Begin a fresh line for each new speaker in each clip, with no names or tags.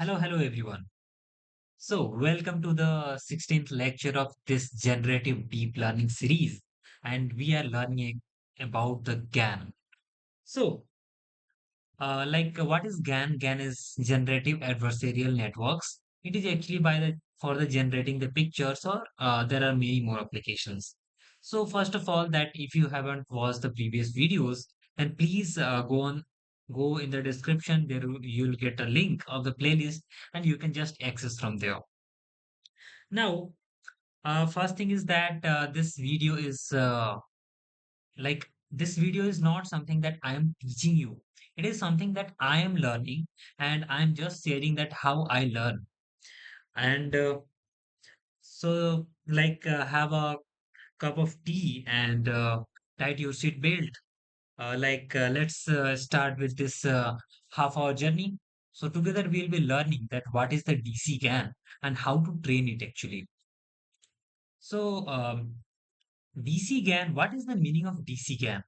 Hello everyone. So, welcome to the 16th lecture of this Generative Deep Learning series. And we are learning about the GAN. So, what is GAN? GAN is Generative Adversarial Networks. It is actually for the generating the pictures, or there are many more applications. So, first of all, that if you haven't watched the previous videos, then please go in the description. You'll get a link of the playlist, and you can just access from there. Now, first thing is that this video is not something that I am teaching you. It is something that I am learning, and I'm just sharing that how I learn. And have a cup of tea and tight your seat belt. Let's start with this half-hour journey. So together we'll be learning that what is the DCGAN and how to train it actually. So DCGAN, what is the meaning of DCGAN?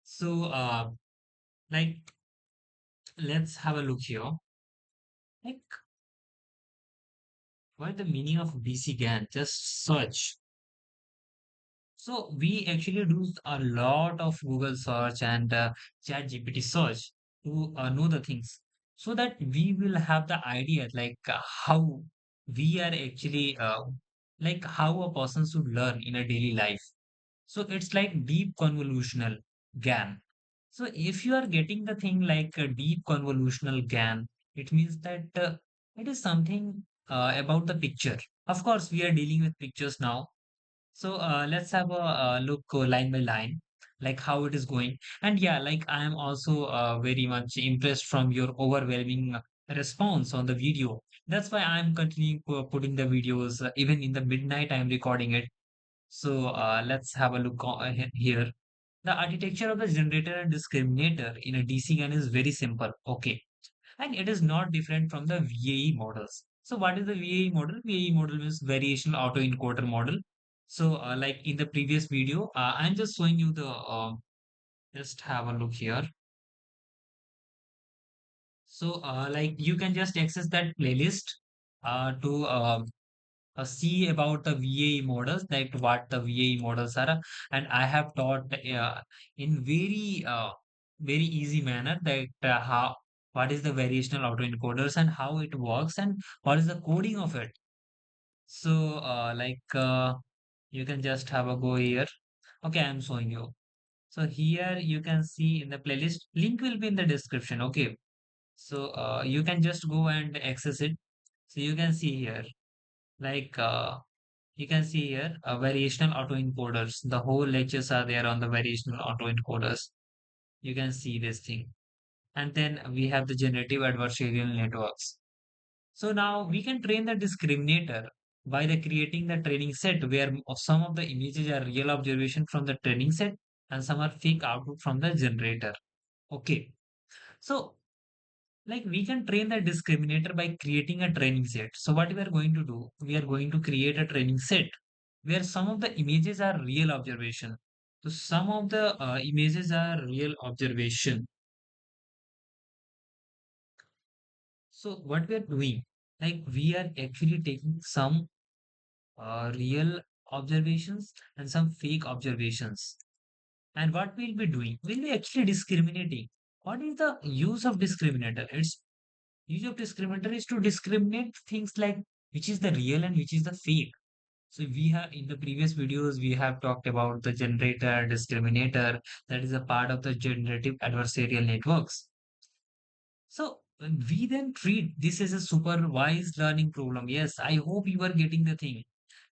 So, like, let's have a look here. Like, what is the meaning of DCGAN? Just search. So, we actually do a lot of Google search and Chat GPT search to know the things so that we will have the idea how we are actually how a person should learn in a daily life. So it's like deep convolutional GAN. So if you are getting the thing like a deep convolutional GAN, it means that it is something about the picture. Of course, we are dealing with pictures now. So let's have a look line by line, like how it is going. And yeah, like I am also very much impressed from your overwhelming response on the video. That's why I'm continuing putting the videos even in the midnight. I'm recording it, so let's have a look here. The architecture of the generator and discriminator in a DC GAN is very simple. Okay. And it is not different from the VAE models. So what is the VAE model? VAE model means variational autoencoder model. So like in the previous video, I'm just showing you just have a look here. So like you can just access that playlist to see about the VAE models, like what the VAE models are. And I have taught in very easy manner that how what is the variational autoencoders and how it works and what is the coding of it. So you can just have a go here. Okay, I'm showing you. So here you can see in the playlist, link will be in the description. Okay. So you can just go and access it. So you can see here, like you can see here variational autoencoders. The whole lectures are there on the variational autoencoders. You can see this thing. And then we have the generative adversarial networks. So now we can train the discriminator by the creating the training set where some of the images are real observation from the training set and some are fake output from the generator. Okay. So like we can train the discriminator by creating a training set. So what we are going to do, we are going to create a training set where some of the images are real observation. So some of the images are real observation. So what we are doing, like we are actually taking some real observations and some fake observations. And what we'll be doing, we'll be actually discriminating. What is the use of discriminator? Its use of discriminator is to discriminate things like which is the real and which is the fake. So we have in the previous videos we have talked about the generator discriminator, that is a part of the generative adversarial networks. So we then treat this as a supervised learning problem. Yes, I hope you are getting the thing.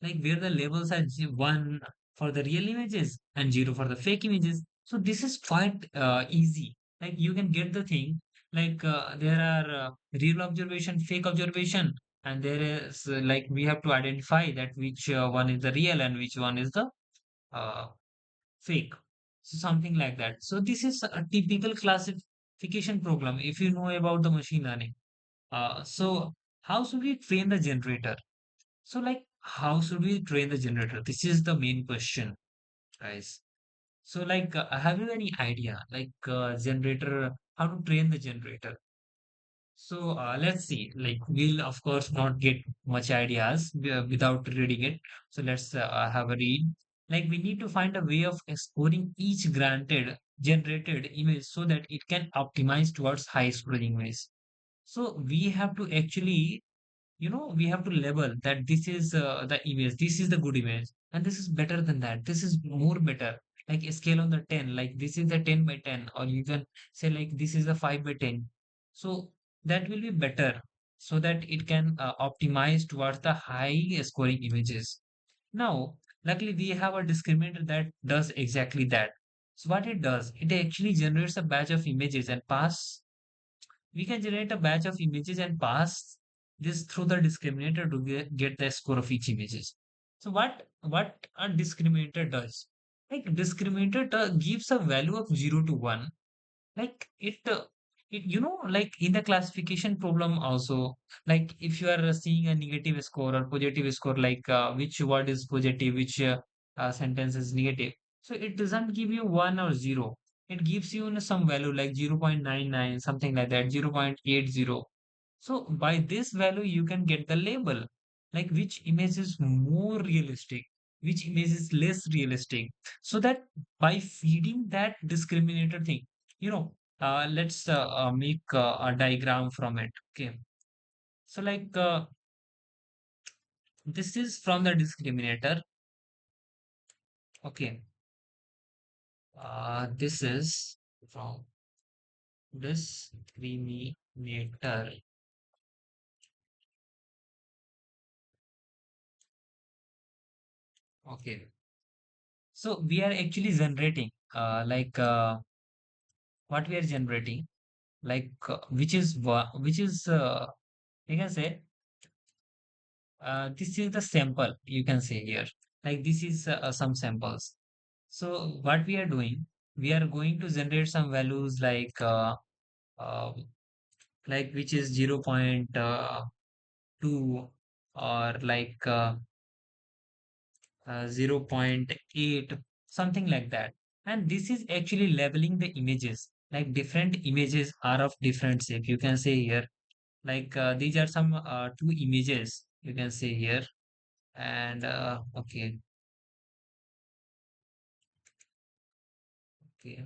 Like where the levels are one for the real images and zero for the fake images. So this is quite easy. Like you can get the thing. Like there are real observation, fake observation, and there is like we have to identify that which one is the real and which one is the uh, fake. So something like that. So this is a typical classification problem if you know about the machine learning. So how should we train the generator? So like how should we train the generator? This is the main question, guys. So like have you any idea like generator how to train the generator? So let's see. Like we'll of course not get much ideas without reading it. So let's have a read. Like we need to find a way of exploring each granted generated image so that it can optimize towards high scoring image. So we have to actually, we have to label that this is the image, this is the good image, and this is better than that, this is more better. Like a scale on the 10, like this is the 10 by 10, or you can say like this is a 5 by 10. So that will be better, so that it can optimize towards the high scoring images. Now, luckily we have a discriminator that does exactly that. So what it does, it actually generates a batch of images and pass we can generate a batch of images and pass this through the discriminator to get the score of each images. So what a discriminator does? Like discriminator gives a value of 0 to 1. Like it, like in the classification problem also, like if you are seeing a negative score or positive score, like which word is positive, which sentence is negative. So it doesn't give you 1 or 0. It gives you some value like 0.99, something like that, 0.80. So by this value, you can get the label, like which image is more realistic, which image is less realistic. So that by feeding that discriminator thing, let's make a diagram from it. Okay. So like this is from the discriminator. Okay. This is from discriminator. Okay. So we are actually generating what we are generating, like which is you can say this is the sample, you can say here, like this is some samples. So what we are doing, we are going to generate some values uh, like which is 0.2, or like 0.8, something like that. And this is actually labeling the images, like different images are of different shape, you can say here. Like these are some two images, you can say here. And okay, okay.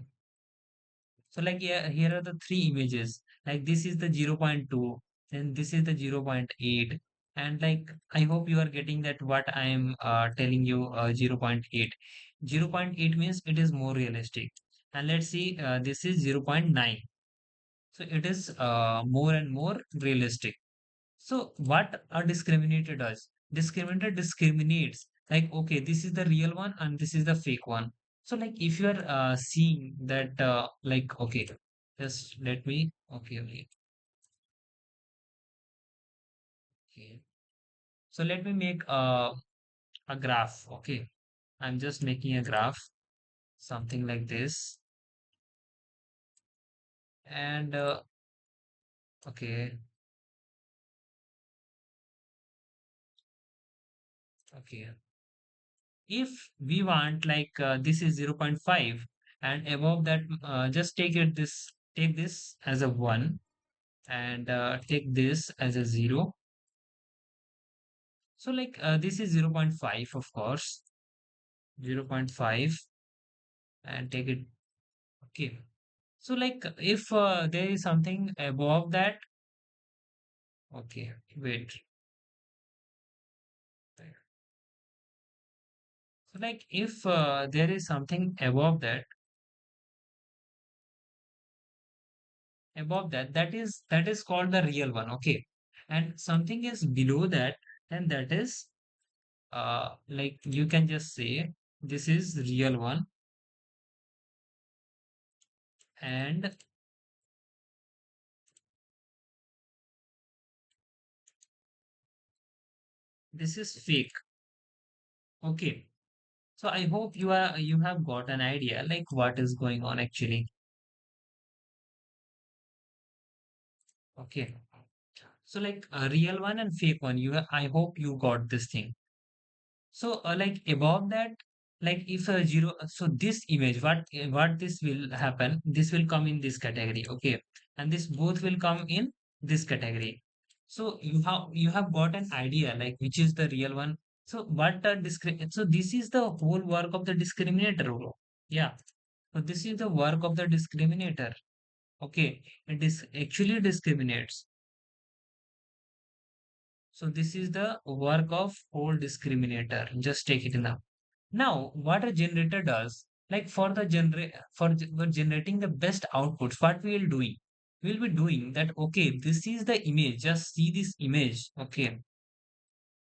So like, yeah, here are the three images. Like this is the 0.2, then this is the 0.8. And like, I hope you are getting that what I am telling you, 0.8. 0.8 means it is more realistic. And let's see, this is 0.9. So it is more and more realistic. So what a discriminator does? Discriminator discriminates like, okay, this is the real one and this is the fake one. So like if you are seeing that like, okay, just let me, okay, wait, okay. So let me make a graph. Okay. I'm just making a graph, something like this. And okay, okay. If we want like this is 0.5, and above that, just take this as a 1, and take this as a 0. So like this is 0.5, of course, 0.5, and take it. Okay. So like if there is something above that, okay, wait. So like if there is something above that, that is called the real one. Okay. And something is below that, then that is like you can just say this is real one, and this is fake. Okay. So I hope you have got an idea like what is going on actually. Okay. So like a real one and fake one, I hope you got this thing. So like above that, like if a zero, so this image, what this will happen, this will come in this category. Okay. And this both will come in this category. So you have got an idea like which is the real one. So so this is the whole work of the discriminator, bro. Yeah. So this is the work of the discriminator. Okay. It is actually discriminates. So this is the work of whole discriminator. Just take it now. Now, what a generator does, like for generating the best outputs, what we will doing? We'll be doing that. Okay, this is the image. Just see this image. Okay,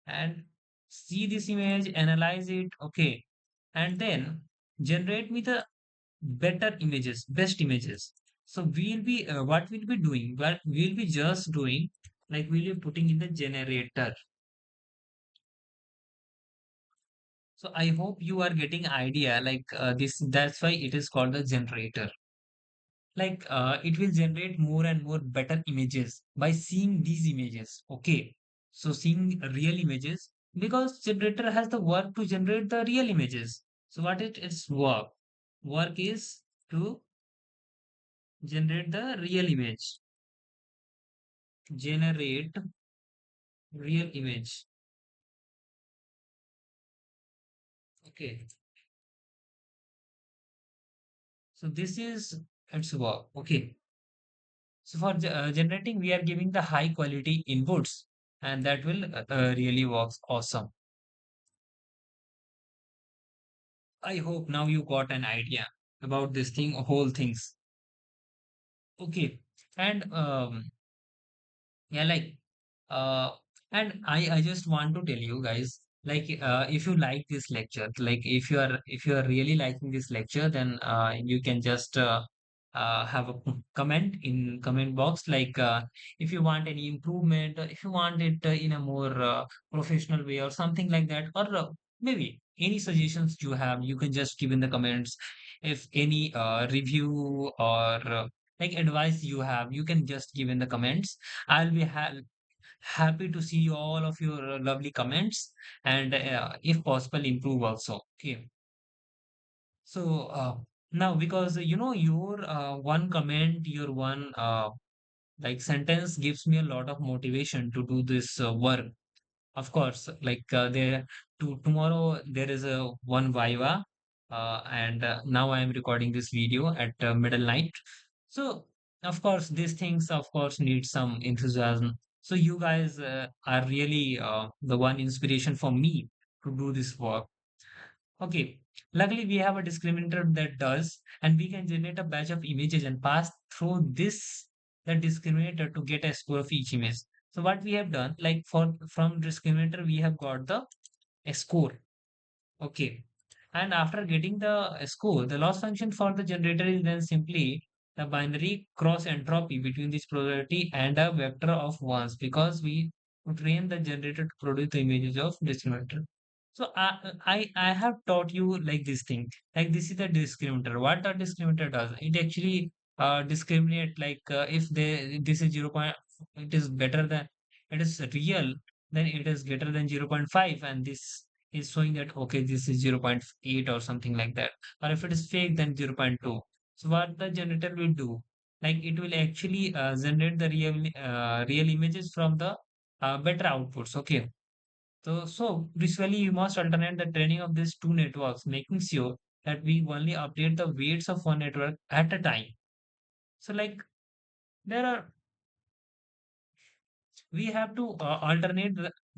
and see this image, analyze it. Okay, and then generate me the better images, best images. So we'll be what we'll be doing? What we'll be just doing, like we'll be putting in the generator. So I hope you are getting idea like this. That's why it is called the generator. Like it will generate more and more better images by seeing these images. Okay. So seeing real images because generator has the work to generate the real images. So what its work? Work is to generate the real image. Generate real image. Okay. So this is its work. Okay. So for generating, we are giving the high quality inputs, and that will really works awesome. I hope now you got an idea about this thing, whole things. Okay, and yeah, like uh, and I just want to tell you guys, like if you like this lecture, like if you are really liking this lecture, then you can just have a comment in comment box, like if you want any improvement, if you want it in a more professional way or something like that, or maybe any suggestions you have, you can just give in the comments. If any review or like advice you have, you can just give in the comments. I'll be happy to see all of your lovely comments and if possible improve also. Okay. So now because your one comment, your one like sentence gives me a lot of motivation to do this work. Of course, like there to tomorrow there is a one Viva, and now I am recording this video at middle night. So of course, these things of course need some enthusiasm. So you guys are really the one inspiration for me to do this work. Okay. Luckily, we have a discriminator that does, and we can generate a batch of images and pass through the discriminator to get a score of each image. So what we have done, like from discriminator, we have got the a score. Okay. And after getting the score, the loss function for the generator is then simply the binary cross entropy between this probability and a vector of ones because we train the generator to produce the images of discriminator. So I have taught you like this thing, like this is the discriminator. What a discriminator does, it actually discriminate like if this is 0. It is better than it is real, then it is greater than 0.5, and this is showing that okay this is 0.8 or something like that, or if it is fake then 0.2. So what the generator will do, like it will actually generate the real images from the better outputs. Okay, so visually you must alternate the training of these two networks, making sure that we only update the weights of one network at a time. So like there are we have to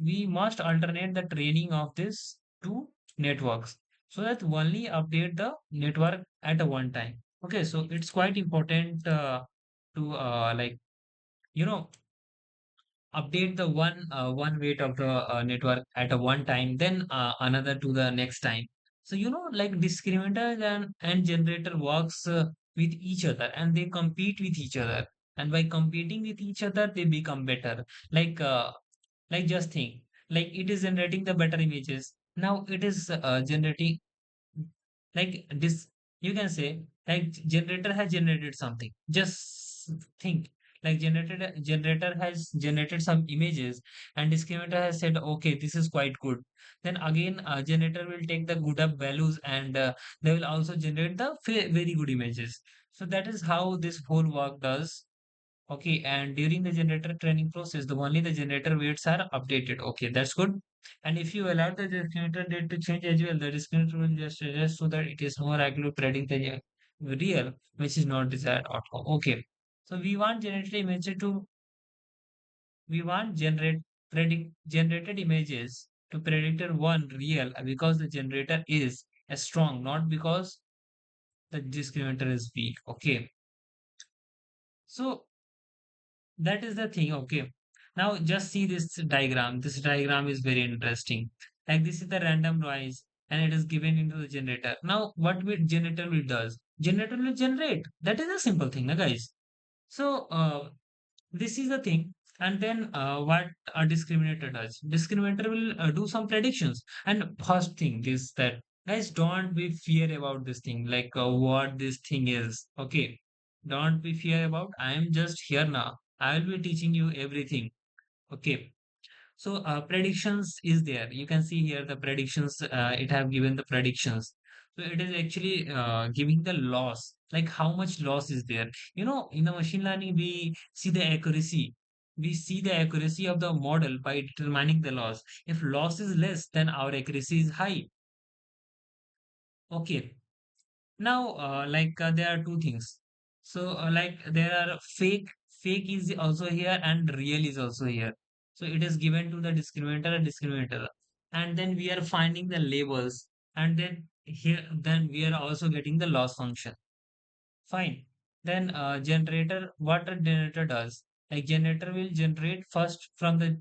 we must alternate the training of these two networks so that only update the network at a one time. Okay, so it's quite important to like you know update the one weight of the network at a one time, then another to the next time. So like discriminator and generator works with each other, and they compete with each other, and by competing with each other they become better. Like just think, like it is generating the better images. Now it is generating like this. You can say like generator has generated something. Just think, like generator has generated some images, and discriminator has said, okay, this is quite good. Then again, generator will take the good up values, and they will also generate the very good images. So that is how this whole work does. Okay, and during the generator training process, the only the generator weights are updated. Okay, that's good. And if you allow the discriminator date to change as well, the discriminator will just adjust so that it is more accurate predicting the real, which is not desired outcome. Okay, so we want generated images to predictor one real because the generator is strong, not because the discriminator is weak. Okay, so that is the thing. Okay. Now just see this diagram. This diagram is very interesting. Like this is the random noise and it is given into the generator. Now what will generator will does? Generator will generate. That is a simple thing, na guys. So this is the thing. And then what a discriminator does? Discriminator will do some predictions. And first thing is that guys don't be fear about this thing, like what this thing is. Okay, don't be fear about. I am just here now. I will be teaching you everything. Okay. So predictions is there. You can see here the predictions. It have given the predictions. So it is actually giving the loss, like how much loss is there. In the machine learning, we see the accuracy. We see the accuracy of the model by determining the loss. If loss is less, then our accuracy is high. Okay. Now, there are two things. So, there are fake is also here and real is also here. So it is given to the discriminator and discriminator, and then we are finding the labels, and then we are also getting the loss function. Fine. Then what a generator does, like generator will generate first from the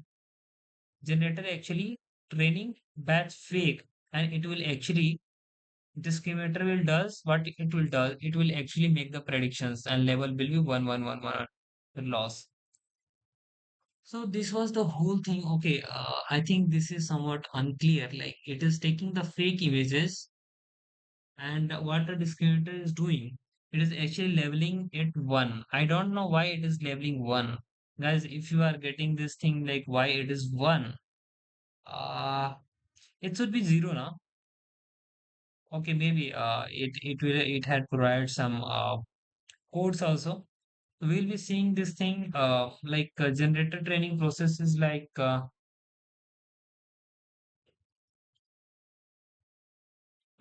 generator actually training batch fake, and it will actually discriminator will does what it will do. It will actually make the predictions and level will be 1111 the loss. So this was the whole thing. Okay, I think this is somewhat unclear. Like it is taking the fake images and what a discriminator is doing. It is actually leveling it one. I don't know why it is leveling one. Guys, if you are getting this thing like why it is one, uh it should be zero now. Okay, maybe it had provided some codes also. We'll be seeing this thing generator training process is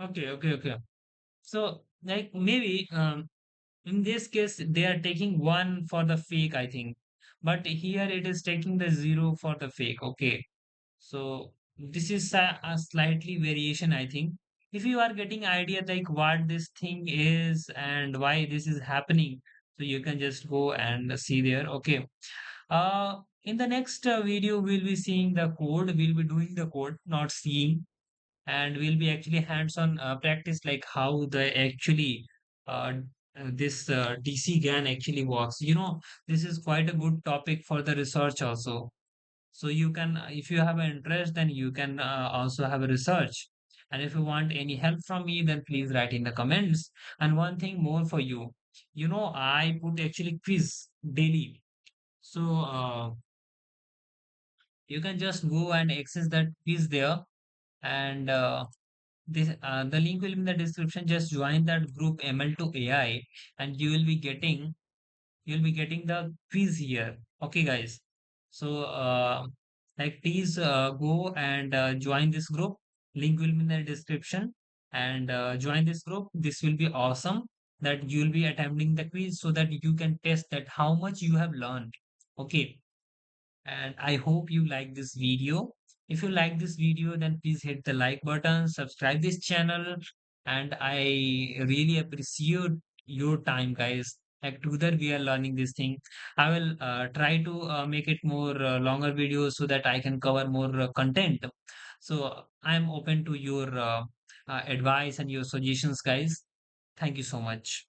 okay. So like maybe in this case they are taking one for the fake, I think, but here it is taking the zero for the fake. Okay, so this is a slightly variation, I think. If you are getting idea like what this thing is and why this is happening, so you can just go and see there. Okay. In the next video, we'll be seeing the code. We'll be doing the code, not seeing, and we'll be actually hands-on practice like how the actually uh, this DCGAN actually works. This is quite a good topic for the research also. So you can, if you have an interest, then you can also have a research. And if you want any help from me, then please write in the comments. And one thing more for you, I put actually quiz daily. So you can just go and access that quiz there, and the link will be in the description. Just join that group ML to AI, and you'll be getting the quiz here. Okay, guys. So please go and join this group. Link will be in the description, and join this group. This will be awesome. That you'll be attempting the quiz so that you can test that how much you have learned. Okay, and I hope you like this video. If you like this video, then please hit the like button, subscribe this channel, and I really appreciate your time, guys. Like together we are learning this thing. I will try to make it more longer videos so that I can cover more content. So I'm open to your advice and your suggestions, guys. Thank you so much.